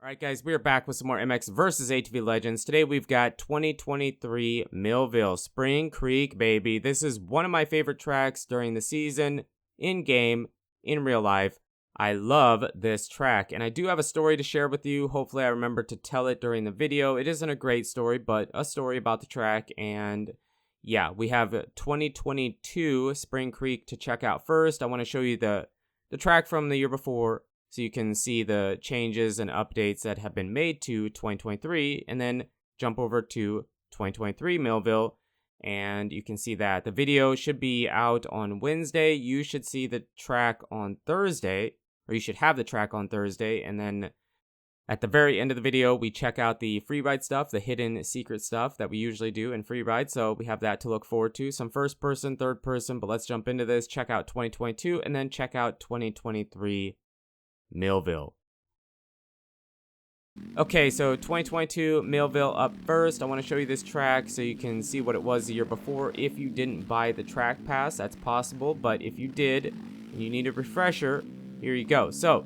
Alright guys, we are back with some more MX versus ATV Legends. Today we've got 2023 Millville, Spring Creek, baby. This is one of my favorite tracks during the season, in-game, in real life. I love this track, and I do have a story to share with you. Hopefully I remember to tell it during the video. It isn't a great story, but a story about the track, and yeah, we have 2022 Spring Creek to check out first. I want to show you the track from the year before, so you can see the changes and updates that have been made to 2023, and then jump over to 2023 Millville, and you can see that the video should be out on Wednesday. You should see the track on Thursday, or you should have the track on Thursday, and then at the very end of the video, we check out the free ride stuff, the hidden secret stuff that we usually do in free ride, so we have that to look forward to. Some first person, third person, but let's jump into this, check out 2022, and then check out 2023 Millville. Okay, so 2022 Millville up first. I want to show you this track so you can see what it was the year before. If you didn't buy the track pass, that's possible, but if you did and you need a refresher, here you go. So,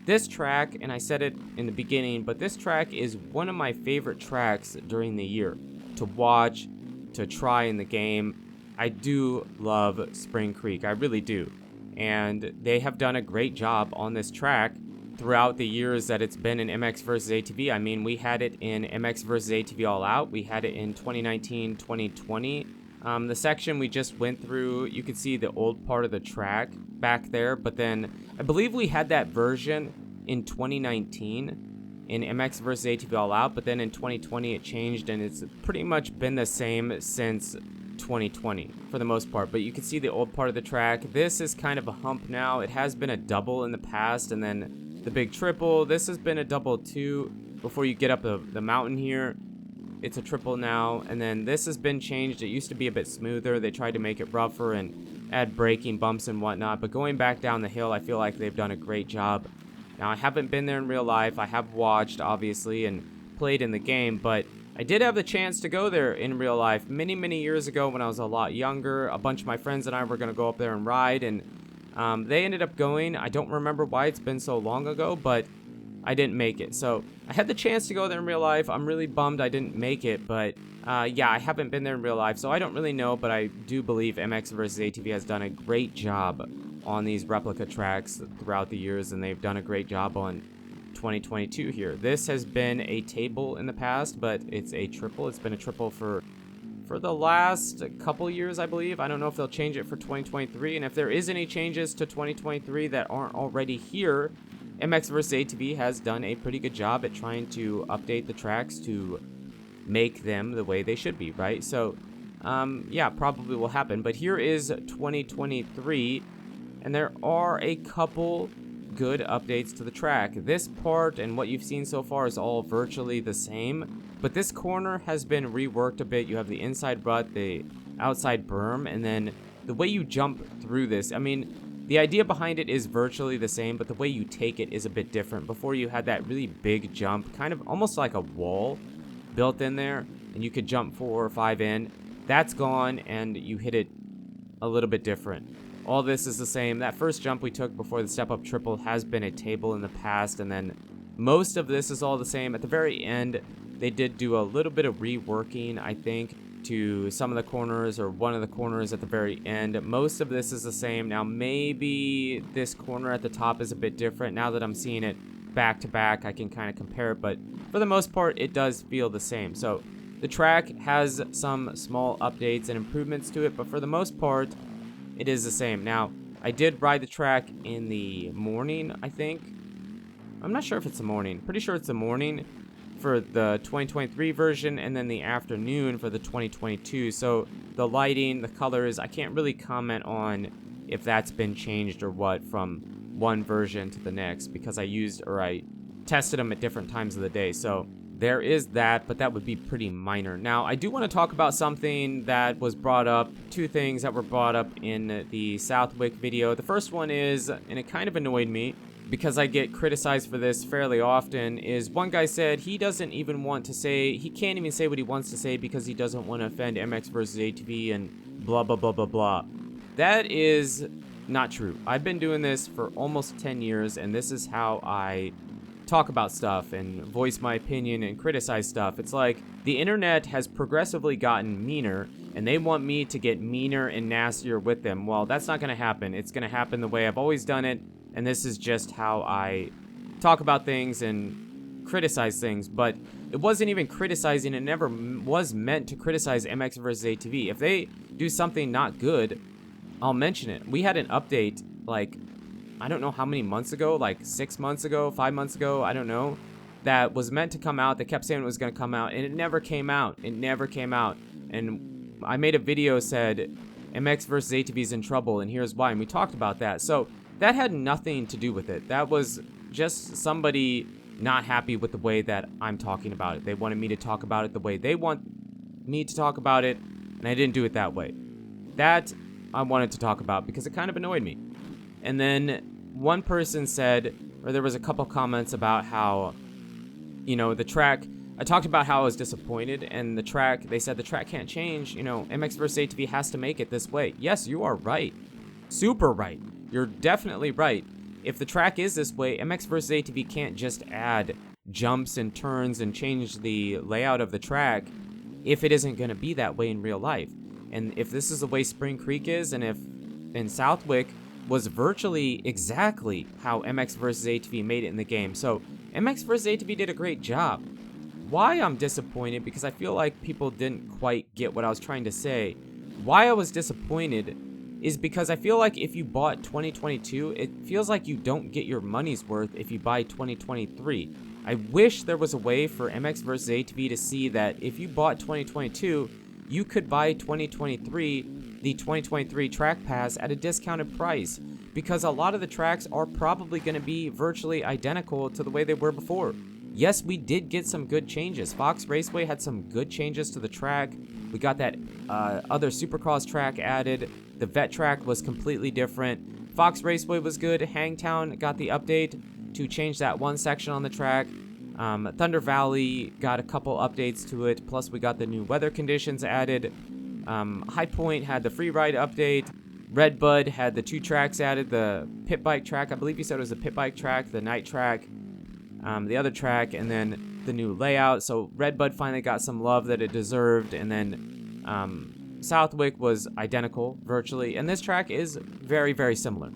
this track, and I said it in the beginning, but this track is one of my favorite tracks during the year to watch, to try in the game. I do love Spring Creek, I really do. And they have done a great job on this track throughout the years that it's been in MX vs. ATV. I mean, we had it in MX vs. ATV All Out. We had it in 2019, 2020. The section we just went through, you could see the old part of the track back there. But then I believe we had that version in 2019 in MX vs. ATV All Out. But then in 2020 it changed, and it's pretty much been the same since 2020 for the most part. But you can see the old part of the track. This is kind of a hump now. It has been a double in the past, and then the big triple. This has been a double too before you get up the mountain here. It's a triple now, and then this has been changed. It used to be a bit smoother. They tried to make it rougher and add braking bumps and whatnot, but going back down the hill, I feel like they've done a great job. Now, I haven't been there in real life. I have watched, obviously, and played in the game, but I did have the chance to go there in real life many, many years ago when I was a lot younger. A bunch of my friends and I were going to go up there and ride, and they ended up going. I don't remember why, it's been so long ago, but I didn't make it. So I had the chance to go there in real life. I'm really bummed I didn't make it, but yeah, I haven't been there in real life, so I don't really know, but I do believe MX vs. ATV has done a great job on these replica tracks throughout the years, and they've done a great job on 2022 here. This has been a table in the past, but it's a triple. It's been a triple for the last couple years, I believe. I don't know if they'll change it for 2023, and if there is any changes to 2023 that aren't already here, MX vs. ATV has done a pretty good job at trying to update the tracks to make them the way they should be, right? So yeah, probably will happen. But here is 2023, and there are a couple good updates to the track. This part and what you've seen so far is all virtually the same, but this corner has been reworked a bit. You have the inside rut, the outside berm, and then the way you jump through this. I mean, the idea behind it is virtually the same, but the way you take it is a bit different. Before, you had that really big jump, kind of almost like a wall built in there, and you could jump 4 or 5 in. That's gone, and you hit it a little bit different. All this is the same. That first jump we took before the step-up triple has been a table in the past, and then most of this is all the same. At the very end, they did do a little bit of reworking, I think, to some of the corners, or one of the corners at the very end. Most of this is the same. Now, maybe this corner at the top is a bit different. Now that I'm seeing it back to back, I can kind of compare it, but for the most part, it does feel the same. So the track has some small updates and improvements to it, but for the most part, it is the same. Now, I did ride the track in the morning, I think. I'm not sure if it's the morning. Pretty sure it's the morning for the 2023 version, and then the afternoon for the 2022. So the lighting, the colors, I can't really comment on if that's been changed or what from one version to the next, because I tested them at different times of the day. So there is that, but that would be pretty minor. Now, I do want to talk about something that was brought up, 2 things that were brought up in the Southwick video. The first one is, and it kind of annoyed me because I get criticized for this fairly often, is one guy said he doesn't even want to say, he can't even say what he wants to say because he doesn't want to offend MX vs. ATV and blah, blah, blah, blah, blah. That is not true. I've been doing this for almost 10 years, and this is how I talk about stuff and voice my opinion and criticize stuff. It's like the internet has progressively gotten meaner, and they want me to get meaner and nastier with them. Well, that's not going to happen. It's going to happen the way I've always done it, and this is just how I talk about things and criticize things. But it wasn't even criticizing. It never was meant to criticize MX versus ATV. If they do something not good, I'll mention it. We had an update, like, I don't know how many months ago, like 6 months ago, 5 months ago, I don't know, that was meant to come out. They kept saying it was going to come out, and it never came out. It never came out. And I made a video said MX versus ATVs in trouble, and here's why. And we talked about that. So that had nothing to do with it. That was just somebody not happy with the way that I'm talking about it. They wanted me to talk about it the way they want me to talk about it, and I didn't do it that way. That I wanted to talk about because it kind of annoyed me. And then one person said, or there was a couple comments about how, you know, the track, I talked about how I was disappointed, and the track, they said the track can't change, you know, MX versus ATV has to make it this way. Yes, you are right. Super right. You're definitely right. If the track is this way, MX versus ATV can't just add jumps and turns and change the layout of the track if it isn't going to be that way in real life. And if this is the way Spring Creek is, and if in Southwick was virtually exactly how MX versus ATV made it in the game. So MX versus ATV did a great job. Why I'm disappointed, because I feel like people didn't quite get what I was trying to say. Why I was disappointed is because I feel like if you bought 2022, it feels like you don't get your money's worth if you buy 2023. I wish there was a way for MX versus ATV to see that if you bought 2022, you could buy 2023, the 2023 track pass at a discounted price, because a lot of the tracks are probably going to be virtually identical to the way they were before. Yes, we did get some good changes. Fox Raceway had some good changes to the track. We got that other Supercross track added. The vet track was completely different. Fox Raceway was good. Hangtown got the update to change that one section on the track. Thunder Valley got a couple updates to it, plus we got the new weather conditions added. High Point had the free ride update. Redbud had the 2 tracks added, the pit bike track, I believe you said it was the pit bike track, the night track, the other track, and then the new layout. So Redbud finally got some love that it deserved, and then Southwick was identical virtually, and this track is very, very similar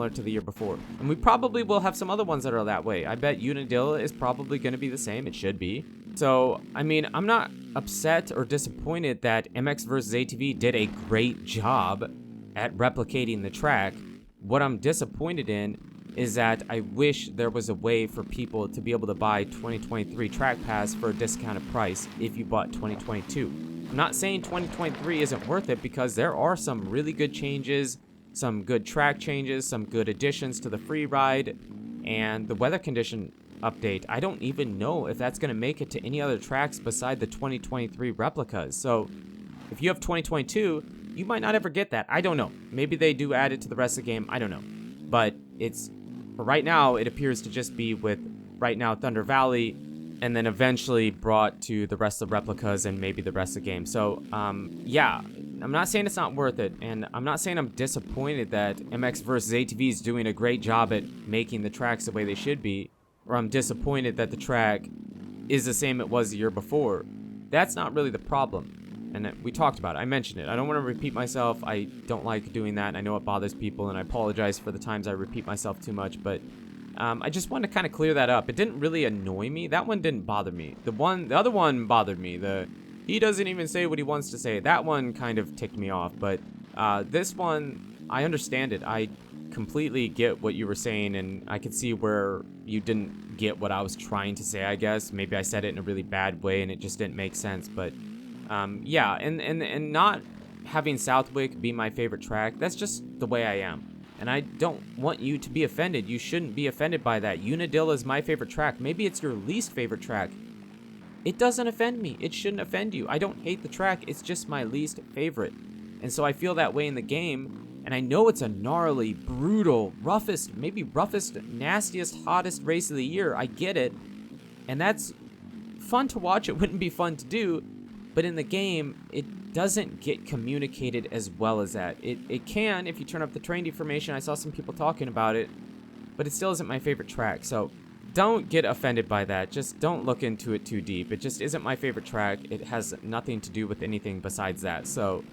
to the year before. And we probably will have some other ones that are that way. I bet Unadilla is probably going to be the same. It should be. So, I mean, I'm not upset or disappointed that MX versus ATV did a great job at replicating the track. What I'm disappointed in is that I wish there was a way for people to be able to buy 2023 track pass for a discounted price if you bought 2022. I'm not saying 2023 isn't worth it, because there are some really good changes, some good track changes, some good additions to the free ride, and the weather condition update. I don't even know if that's going to make it to any other tracks beside the 2023 replicas. So if you have 2022, you might not ever get that. I don't know. Maybe they do add it to the rest of the game. I don't know. But it's, for right now, it appears to just be with, right now, Thunder Valley, and then eventually brought to the rest of the replicas and maybe the rest of the game. So, yeah, I'm not saying it's not worth it, and I'm not saying I'm disappointed that MX versus ATV is doing a great job at making the tracks the way they should be, or I'm disappointed that the track is the same it was the year before. That's not really the problem. And we talked about it. I mentioned it. I don't want to repeat myself. I don't like doing that. I know it bothers people, and I apologize for the times I repeat myself too much, but I just wanted to kind of clear that up. It didn't really annoy me. That one didn't bother me. The other one bothered me. He doesn't even say what he wants to say. That one kind of ticked me off, but this one, I understand it. I completely get what you were saying, and I could see where you didn't get what I was trying to say, I guess. Maybe I said it in a really bad way, and it just didn't make sense, but yeah, and not having Southwick be my favorite track, that's just the way I am. And I don't want you to be offended. You shouldn't be offended by that. Unadilla is my favorite track. Maybe it's your least favorite track. It doesn't offend me. It shouldn't offend you. I don't hate the track. It's just my least favorite. And so I feel that way in the game. And I know it's a gnarly, brutal, roughest, nastiest, hottest race of the year. I get it. And that's fun to watch. It wouldn't be fun to do. But in the game, it doesn't get communicated as well as that. It can if you turn up the train deformation. I saw some people talking about it, but it still isn't my favorite track. So don't get offended by that. Just don't look into it too deep. It just isn't my favorite track. It has nothing to do with anything besides that. So,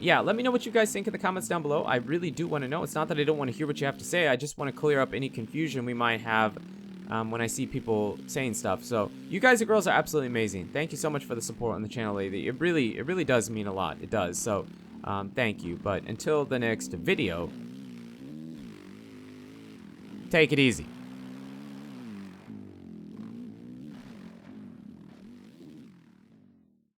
yeah, let me know what you guys think in the comments down below. I really do want to know. It's not that I don't want to hear what you have to say. I just want to clear up any confusion we might have when I see people saying stuff. So, you guys and girls are absolutely amazing. Thank you so much for the support on the channel lately. It really does mean a lot. It does. So, thank you. But until the next video, take it easy.